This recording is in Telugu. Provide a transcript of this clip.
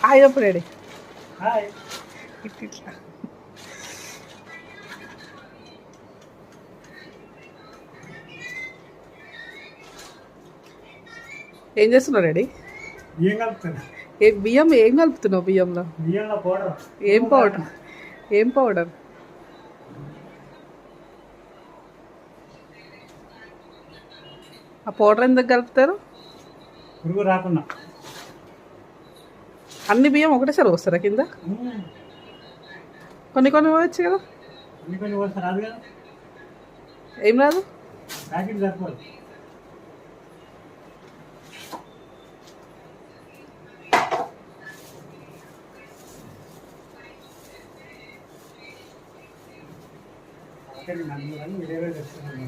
అయినప్పుడు రెడీ ఇట్లా ఏం చేస్తున్నావు రెడీ? బియ్యం ఏం కలుపుతున్నావు? బియ్యంలో ఏం పౌడర్? ఏం పౌడర్? ఆ పౌడర్ ఎందుకు కలుపుతారు? పురుగు రాకుండా. అన్ని బియ్యం ఒకటేసారి వస్తారా కింద? కొన్ని కొన్ని పోవచ్చు కదా. కొన్ని వస్తే రాదు కదా. ఏం రాదు, ప్యాకెట్ సరిపోదు. నన్ను 20 తెస్తున్నాను.